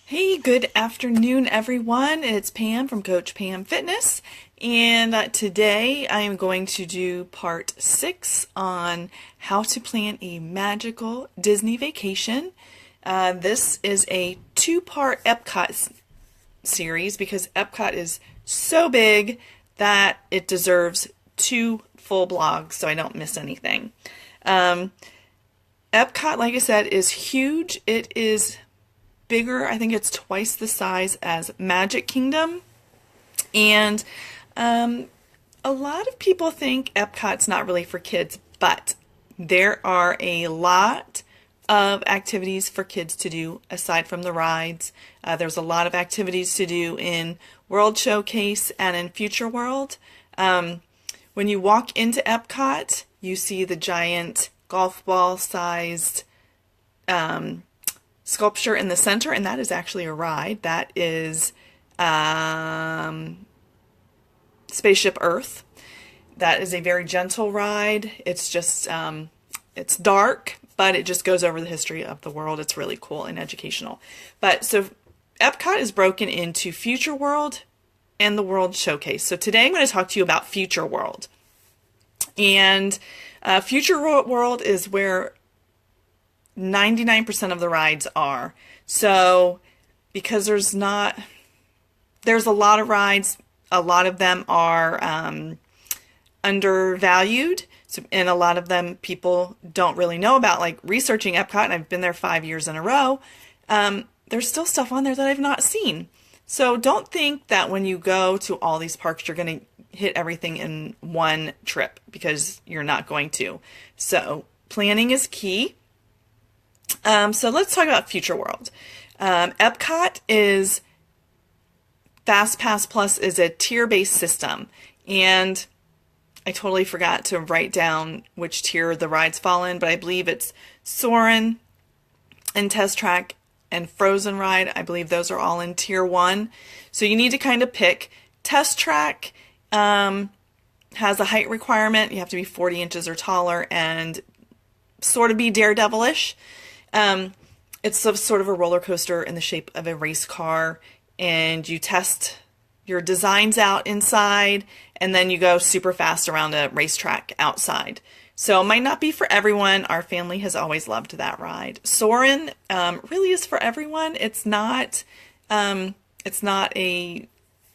Hey, good afternoon, everyone. It's Pam from Coach Pam Fitness, and today I am going to do part 6 on how to plan a magical Disney vacation. This is a two-part Epcot series because Epcot is so big that it deserves two full blogs so I don't miss anything. Epcot, like I said, is huge. It is bigger. I think it's twice the size as Magic Kingdom. And a lot of people think Epcot's not really for kids, but there are a lot of activities for kids to do aside from the rides. There's a lot of activities to do in World Showcase and in Future World. When you walk into Epcot, you see the giant golf ball sized sculpture in the center, and that is actually a ride. That is Spaceship Earth. That is a very gentle ride. It's just, it's dark, but it just goes over the history of the world. It's really cool and educational. But so Epcot is broken into Future World and the World Showcase. So today I'm going to talk to you about Future World. And Future World is where 99% of the rides are. So because there's a lot of rides, a lot of them are undervalued, and a lot of them people don't really know about, like researching Epcot, and I've been there 5 years in a row. There's still stuff on there that I've not seen. So don't think that when you go to all these parks you're going to hit everything in one trip, because you're not going to. So planning is key. So let's talk about Future World. Epcot is Fastpass Plus is a tier-based system, and I totally forgot to write down which tier the rides fall in, but I believe it's Soarin' and Test Track and Frozen Ride. I believe those are all in tier 1. So you need to kind of pick. Test Track has a height requirement. You have to be 40 inches or taller and sort of be daredevilish. It's sort of a roller coaster in the shape of a race car, and you test your designs out inside, and then you go super fast around a racetrack outside. So it might not be for everyone. Our family has always loved that ride. Soarin' really is for everyone. It's not a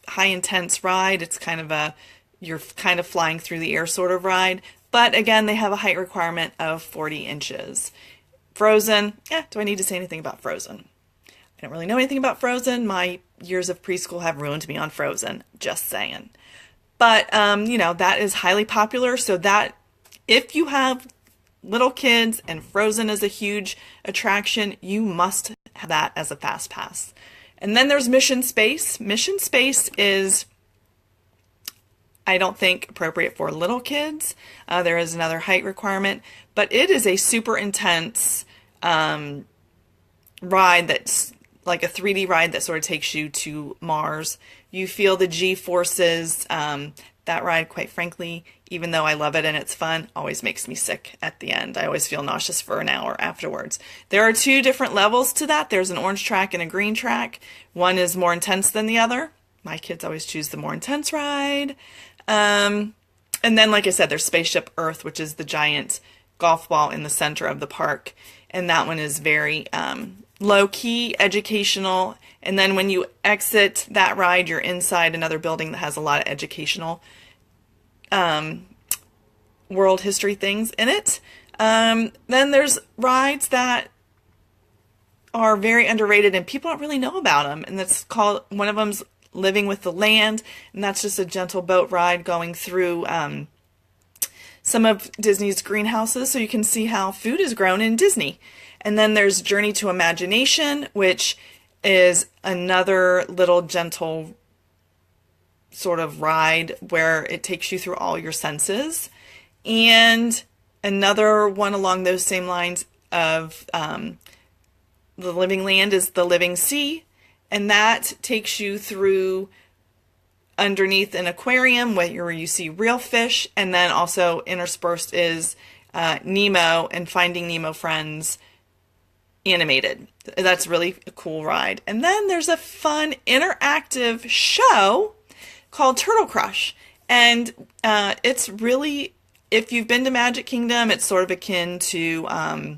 high intense ride. It's kind of you're kind of flying through the air sort of ride. But again, they have a height requirement of 40 inches. Frozen, do I need to say anything about Frozen? I don't really know anything about Frozen. My years of preschool have ruined me on Frozen, just saying. But, that is highly popular, so that if you have little kids and Frozen is a huge attraction, you must have that as a fast pass. And then there's Mission Space. Mission Space is, I don't think, appropriate for little kids. There is another height requirement, but it is a super intense ride that's like a 3D ride that sort of takes you to Mars. You feel the G-forces. That ride, quite frankly, even though I love it and it's fun, always makes me sick at the end. I always feel nauseous for an hour afterwards. There are 2 different levels to that. There's an orange track and a green track. One is more intense than the other. My kids always choose the more intense ride. And then, like I said, there's Spaceship Earth, which is the giant golf ball in the center of the park. And that one is very low-key, educational. And then when you exit that ride, you're inside another building that has a lot of educational world history things in it. Then there's rides that are very underrated and people don't really know about them. And that's called, one of them's Living with the Land, and that's just a gentle boat ride going through some of Disney's greenhouses so you can see how food is grown in Disney. And then there's Journey to Imagination, which is another little gentle sort of ride where it takes you through all your senses. And another one along those same lines of the Living Land is the Living Sea, and that takes you through underneath an aquarium where you see real fish, and then also interspersed is Nemo and Finding Nemo friends animated. That's really a cool ride. And then there's a fun interactive show called Turtle Crush. And it's really, if you've been to Magic Kingdom, it's sort of akin to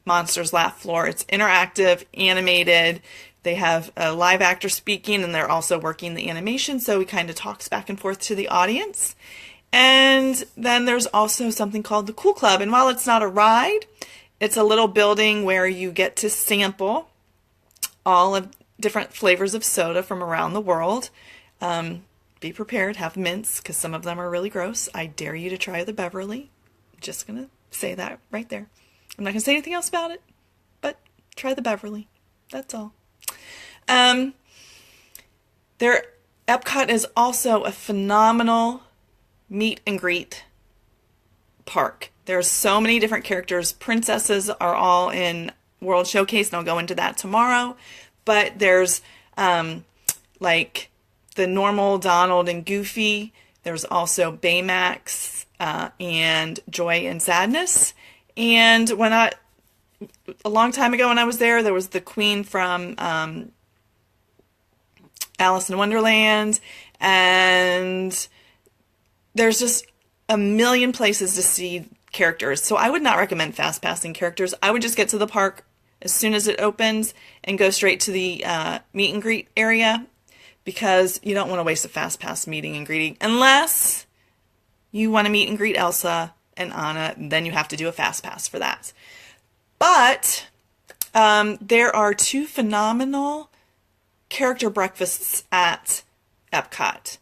Monsters Laugh Floor. It's interactive, animated. They have a live actor speaking, and they're also working the animation, so he kind of talks back and forth to the audience. And then there's also something called the Cool Club. And while it's not a ride, it's a little building where you get to sample all of different flavors of soda from around the world. Be prepared, have mints, because some of them are really gross. I dare you to try the Beverly. Just going to say that right there. I'm not going to say anything else about it, but try the Beverly. That's all. Epcot is also a phenomenal meet and greet park. There are so many different characters. Princesses are all in World Showcase, and I'll go into that tomorrow. But there's like the normal Donald and Goofy. There's also Baymax and Joy and Sadness. And a long time ago when I was there was the Queen from Alice in Wonderland, and there's just a million places to see characters. So I would not recommend fast passing characters. I would just get to the park as soon as it opens and go straight to the meet and greet area, because you don't want to waste a fast pass meeting and greeting unless you want to meet and greet Elsa and Anna. Then you have to do a fast pass for that. But there are 2 phenomenal character breakfasts at Epcot,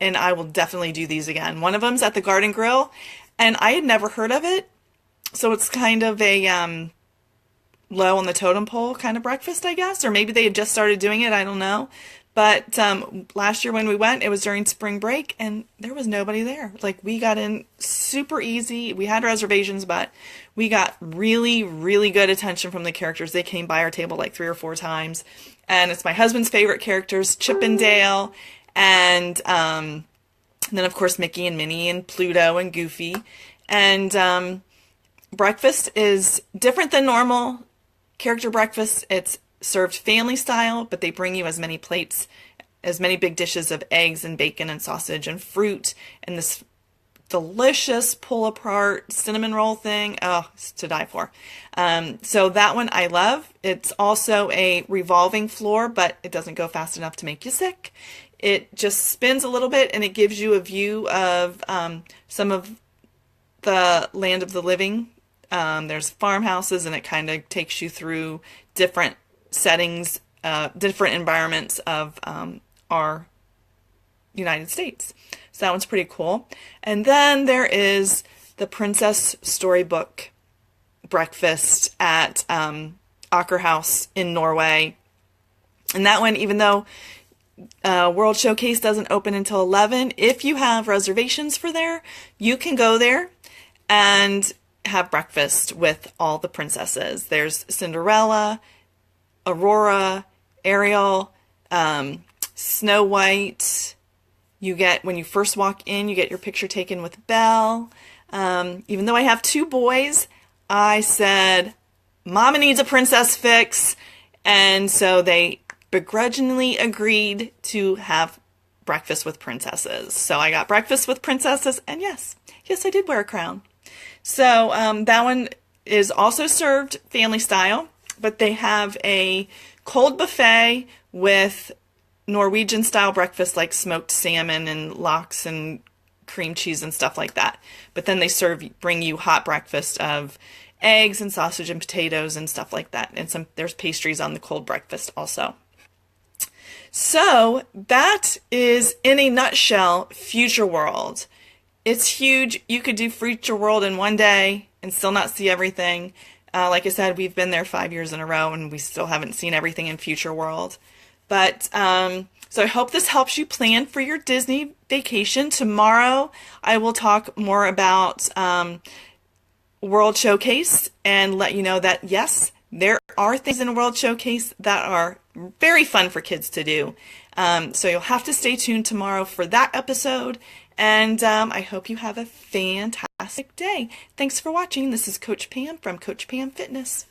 and I will definitely do these again. One of them's at the Garden Grill, and I had never heard of it, so it's kind of a low on the totem pole kind of breakfast, I guess, or maybe they had just started doing it, I don't know. But last year when we went, it was during spring break, and there was nobody there. Like, we got in super easy. We had reservations, but we got really, really good attention from the characters. They came by our table like 3 or 4 times. And it's my husband's favorite characters, Chip and Dale, and then, of course, Mickey and Minnie and Pluto and Goofy. And breakfast is different than normal character breakfast. It's served family style, but they bring you as many plates, as many big dishes of eggs and bacon and sausage and fruit and this delicious pull-apart cinnamon roll thing. Oh, it's to die for. So that one I love. It's also a revolving floor, but it doesn't go fast enough to make you sick. It just spins a little bit, and it gives you a view of some of the land of the living. There's farmhouses, and it kind of takes you through different settings, different environments of our United States. So that one's pretty cool. And then there is the Princess Storybook breakfast at Aker House in Norway. And that one, even though World Showcase doesn't open until 11, if you have reservations for there, you can go there and have breakfast with all the princesses. There's Cinderella, Aurora, Ariel, Snow White. You get, when you first walk in, you get your picture taken with Belle. Even though I have 2 boys, I said, Mama needs a princess fix. And so they begrudgingly agreed to have breakfast with princesses. So I got breakfast with princesses, and yes, I did wear a crown. So that one is also served family style, but they have a cold buffet with Norwegian style breakfast like smoked salmon and lox and cream cheese and stuff like that. But then they bring you hot breakfast of eggs and sausage and potatoes and stuff like that. And there's pastries on the cold breakfast also. So that is, in a nutshell, Future World. It's huge. You could do Future World in one day and still not see everything. Like I said, we've been there 5 years in a row, and we still haven't seen everything in Future World. But so I hope this helps you plan for your Disney vacation. Tomorrow I will talk more about World Showcase and let you know that, yes, there are things in World Showcase that are very fun for kids to do. So you'll have to stay tuned tomorrow for that episode. And I hope you have a fantastic day. Thanks for watching. This is Coach Pam from Coach Pam Fitness.